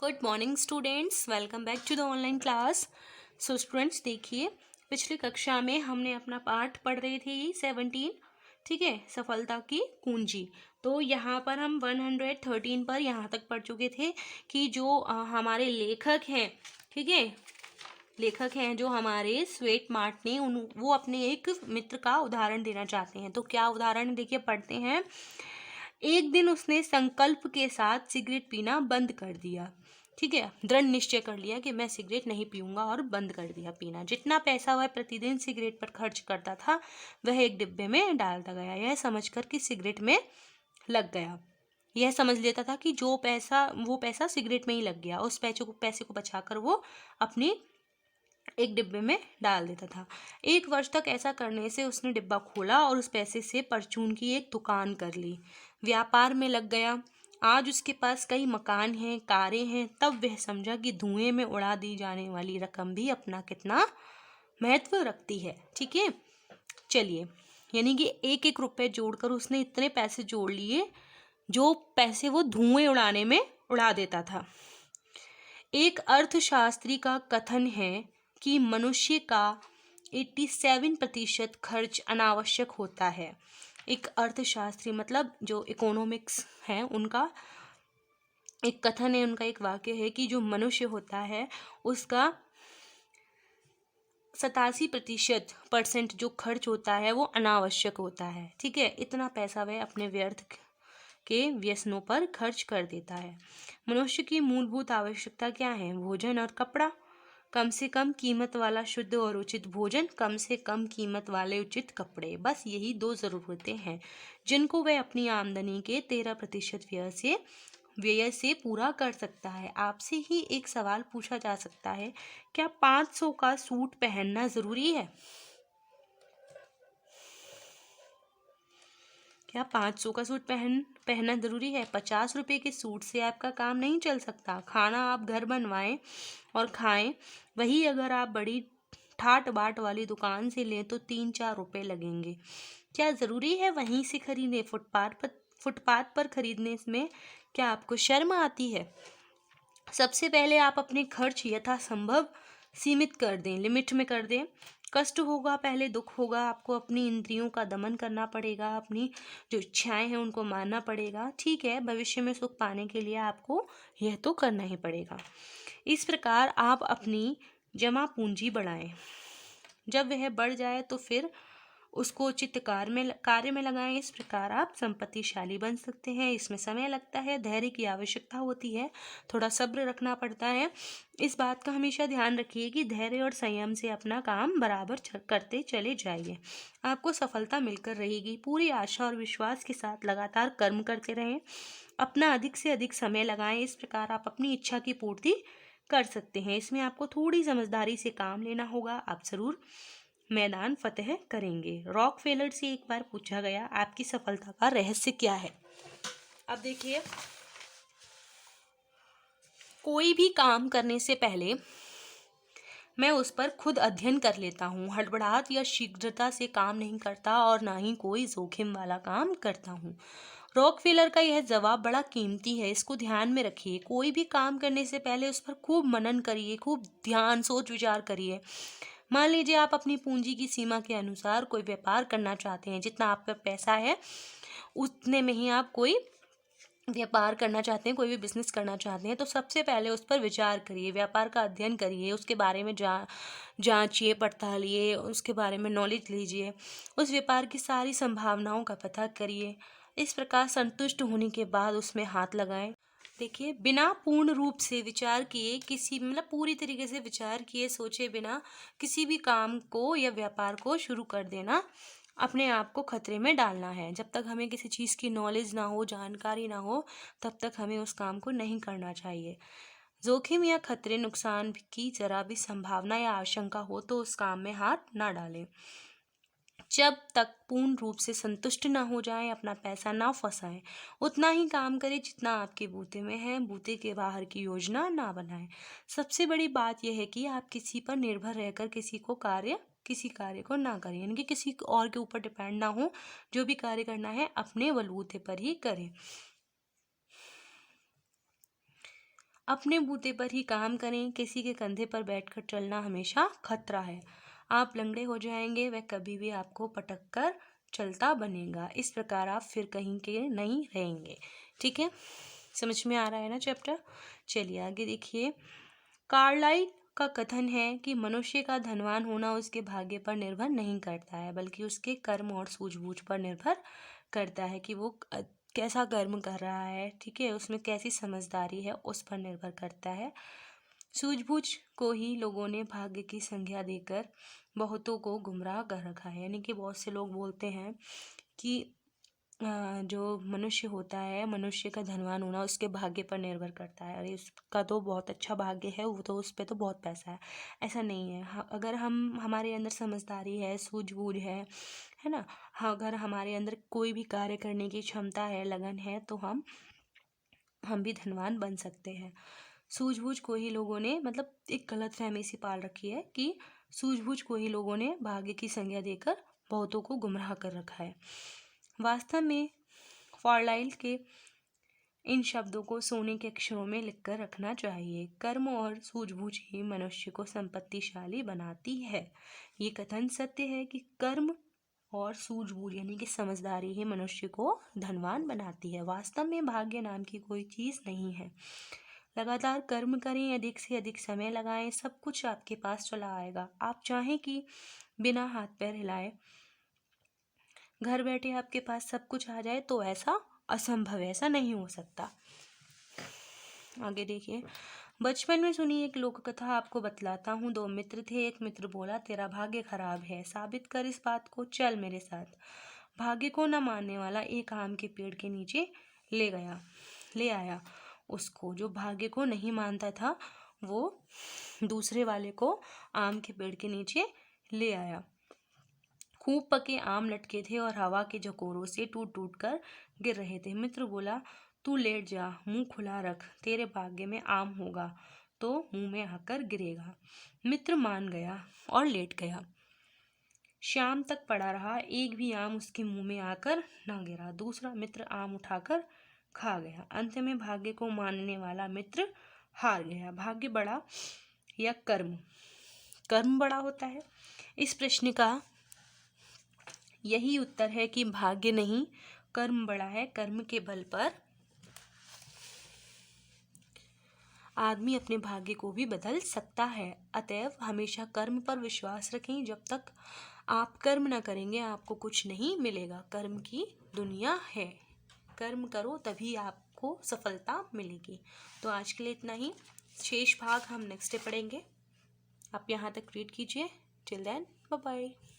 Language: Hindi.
Good morning students, welcome back to the online class. So students देखिए, पिछली कक्षा में हमने अपना पाठ पढ़ रहे थे 17, ठीक है, सफलता की कुंजी। तो यहाँ पर हम 113 पर यहाँ तक पढ़ चुके थे कि जो हमारे लेखक हैं, ठीक है, लेखक हैं जो हमारे स्वेट मार्ट ने वो अपने एक मित्र का उदाहरण देना चाहते हैं। तो क्या उदाहरण देखिए, पढ़ते हैं। एक दिन उसने संकल्प के साथ सिगरेट पीना बंद कर दिया, ठीक है, दृढ़ निश्चय कर लिया कि मैं सिगरेट नहीं पीऊंगा और बंद कर दिया पीना। जितना पैसा वह प्रतिदिन सिगरेट पर खर्च करता था वह एक डिब्बे में डालता गया, यह समझकर कि सिगरेट में लग गया। यह समझ लेता था कि जो पैसा वो पैसा सिगरेट में ही लग गया। उस पैसे को बचाकर वो अपनी एक डिब्बे में डाल देता था। 1 वर्ष तक ऐसा करने से उसने डिब्बा खोला और उस पैसे से परचून की एक दुकान कर ली, व्यापार में लग गया। आज उसके पास कई मकान हैं, कारें हैं। तब वह समझा कि धुएं में उड़ा दी जाने वाली रकम भी अपना कितना महत्व रखती है, ठीक है। चलिए, यानी कि 1-1 रुपए जोड़कर उसने इतने पैसे जोड़ लिए जो पैसे वो धुएं उड़ाने में उड़ा देता था। एक अर्थशास्त्री का कथन है कि मनुष्य का 87% खर्च अनावश्यक होता है। एक अर्थशास्त्री मतलब जो इकोनॉमिक्स है, उनका एक कथन है, उनका एक वाक्य है कि जो मनुष्य होता है उसका 87% जो खर्च होता है वो अनावश्यक होता है, ठीक है। इतना पैसा वह अपने व्यर्थ के व्यसनों पर खर्च कर देता है। मनुष्य की मूलभूत आवश्यकता क्या है? भोजन और कपड़ा। कम से कम कीमत वाला शुद्ध और उचित भोजन, कम से कम कीमत वाले उचित कपड़े, बस यही 2 ज़रूरतें हैं जिनको वह अपनी आमदनी के 13% व्यय से पूरा कर सकता है। आपसे ही एक सवाल पूछा जा सकता है, क्या 500 का सूट पहनना ज़रूरी है? क्या 500 का सूट पहनना ज़रूरी है? 50 रुपये के सूट से आपका काम नहीं चल सकता। खाना आप घर बनवाएं और खाएं, वही अगर आप बड़ी ठाट बाट वाली दुकान से लें तो 3-4 रुपये लगेंगे। क्या ज़रूरी है वहीं से खरीदें? फुटपाथ पर खरीदने में क्या आपको शर्म आती है? सबसे पहले आप अपने खर्च यथासंभव सीमित कर दें, लिमिट में कर दें। कष्ट होगा, पहले दुख होगा, आपको अपनी इंद्रियों का दमन करना पड़ेगा, अपनी जो इच्छाएं हैं उनको मानना पड़ेगा, ठीक है। भविष्य में सुख पाने के लिए आपको यह तो करना ही पड़ेगा। इस प्रकार आप अपनी जमा पूंजी बढ़ाएं। जब वह बढ़ जाए तो फिर उसको उचित कार्य में लगाएं। इस प्रकार आप संपत्तिशाली बन सकते हैं। इसमें समय लगता है, धैर्य की आवश्यकता होती है, थोड़ा सब्र रखना पड़ता है। इस बात का हमेशा ध्यान रखिए कि धैर्य और संयम से अपना काम बराबर करते चले जाइए, आपको सफलता मिलकर रहेगी। पूरी आशा और विश्वास के साथ लगातार कर्म करते रहें, अपना अधिक से अधिक समय लगाएं। इस प्रकार आप अपनी इच्छा की पूर्ति कर सकते हैं। इसमें आपको थोड़ी समझदारी से काम लेना होगा, आप ज़रूर मैदान फतेह करेंगे। रॉकफेलर से एक बार पूछा गया, आपकी सफलता का रहस्य क्या है? अब देखिए, कोई भी काम करने से पहले मैं उस पर खुद अध्ययन कर लेता हूँ। हड़बड़ाहट या शीघ्रता से काम नहीं करता और ना ही कोई जोखिम वाला काम करता हूँ। रॉकफेलर का यह जवाब बड़ा कीमती है, इसको ध्यान में रखिए। कोई भी काम करने से पहले उस पर खूब मनन करिए, खूब ध्यान सोच विचार करिए। मान लीजिए आप अपनी पूंजी की सीमा के अनुसार कोई व्यापार करना चाहते हैं, जितना आप पर पैसा है उतने में ही आप कोई व्यापार करना चाहते हैं, कोई भी बिजनेस करना चाहते हैं, तो सबसे पहले उस पर विचार करिए, व्यापार का अध्ययन करिए, उसके बारे में जांचिए, पड़तालिए, उसके बारे में नॉलेज लीजिए, उस व्यापार की सारी संभावनाओं का पता करिए। इस प्रकार संतुष्ट होने के बाद उसमें हाथ लगाएं। देखिए, बिना पूर्ण रूप से विचार किए पूरी तरीके से विचार किए सोचे बिना किसी भी काम को या व्यापार को शुरू कर देना अपने आप को खतरे में डालना है। जब तक हमें किसी चीज़ की नॉलेज ना हो, जानकारी ना हो, तब तक हमें उस काम को नहीं करना चाहिए। जोखिम या खतरे, नुकसान की जरा भी संभावना या आशंका हो तो उस काम में हाथ ना डालें। जब तक पूर्ण रूप से संतुष्ट ना हो जाएं, अपना पैसा ना फंसाएं, उतना ही काम करें जितना आपके बूते में है। बूते के बाहर की योजना ना बनाएं। सबसे बड़ी बात यह है कि आप किसी पर निर्भर रहकर किसी कार्य को ना करें, यानी कि किसी और के ऊपर डिपेंड ना हो। जो भी कार्य करना है अपने बलबूते पर ही करें। अपने बूते पर ही काम करें, किसी के कंधे पर बैठकर चलना हमेशा खतरा है। आप लंगड़े हो जाएंगे, वह कभी भी आपको पटक कर चलता बनेगा। इस प्रकार आप फिर कहीं के नहीं रहेंगे। ठीक है, समझ में आ रहा है ना चैप्टर। चलिए आगे देखिए। कार्लाइल का कथन है कि मनुष्य का धनवान होना उसके भाग्य पर निर्भर नहीं करता है, बल्कि उसके कर्म और सूझबूझ पर निर्भर करता है कि वो कैसा कर्म कर रहा है। ठीक है, उसमें कैसी समझदारी है, उस पर निर्भर करता है। सूझबूझ को ही लोगों ने भाग्य की संज्ञा देकर बहुतों को गुमराह कर रखा है। यानी कि बहुत से लोग बोलते हैं कि जो मनुष्य होता है, मनुष्य का धनवान होना उसके भाग्य पर निर्भर करता है। अरे उसका तो बहुत अच्छा भाग्य है, वो तो उस पर तो बहुत पैसा है। ऐसा नहीं है। अगर हमारे अंदर समझदारी है, सूझबूझ है ना, हाँ, अगर हमारे अंदर कोई भी कार्य करने की क्षमता है, लगन है, तो हम भी धनवान बन सकते हैं। सूझबूझ को ही लोगों ने, मतलब एक गलत फहमी सी पाल रखी है कि सूझबूझ को ही लोगों ने भाग्य की संज्ञा देकर बहुतों को गुमराह कर रखा है। वास्तव में कार्लाइल के इन शब्दों को सोने के अक्षरों में लिखकर रखना चाहिए। कर्म और सूझबूझ ही मनुष्य को संपत्तिशाली बनाती है। ये कथन सत्य है कि कर्म और सूझबूझ यानी कि समझदारी ही मनुष्य को धनवान बनाती है। वास्तव में भाग्य नाम की कोई चीज़ नहीं है। लगातार कर्म करें, अधिक से अधिक समय लगाएं, सब कुछ आपके पास चला आएगा। आप चाहें कि बिना हाथ पैर हिलाए घर बैठे आपके पास सब कुछ आ जाए, तो ऐसा असंभव है, ऐसा नहीं हो सकता। आगे देखिए। बचपन में सुनी एक लोक कथा आपको बतलाता हूँ। दो मित्र थे। एक मित्र बोला, तेरा भाग्य खराब है, साबित कर इस बात को, चल मेरे साथ। भाग्य को न मानने वाला एक आम के पेड़ के नीचे ले आया उसको। जो भाग्य को नहीं मानता था वो दूसरे वाले को आम के पेड़ के नीचे ले आया। खूब पके आम लटके थे और हवा के झकोरों से टूट टूट कर गिर रहे थे। मित्र बोला, तू लेट जा, मुंह खुला रख, तेरे भाग्य में आम होगा तो मुंह में आकर गिरेगा। मित्र मान गया और लेट गया। शाम तक पड़ा रहा, एक भी आम उसके मुंह में आकर ना गिरा। दूसरा मित्र आम उठाकर खा गया। अंत में भाग्य को मानने वाला मित्र हार गया। भाग्य बड़ा या कर्म? कर्म बड़ा होता है। इस प्रश्न का यही उत्तर है कि भाग्य नहीं, कर्म बड़ा है। कर्म के बल पर आदमी अपने भाग्य को भी बदल सकता है। अतएव हमेशा कर्म पर विश्वास रखें। जब तक आप कर्म ना करेंगे आपको कुछ नहीं मिलेगा। कर्म की दुनिया है, कर्म करो तभी आपको सफलता मिलेगी। तो आज के लिए इतना ही। शेष भाग हम नेक्स्ट डे पढ़ेंगे। आप यहाँ तक रीड कीजिए। Till then, bye bye.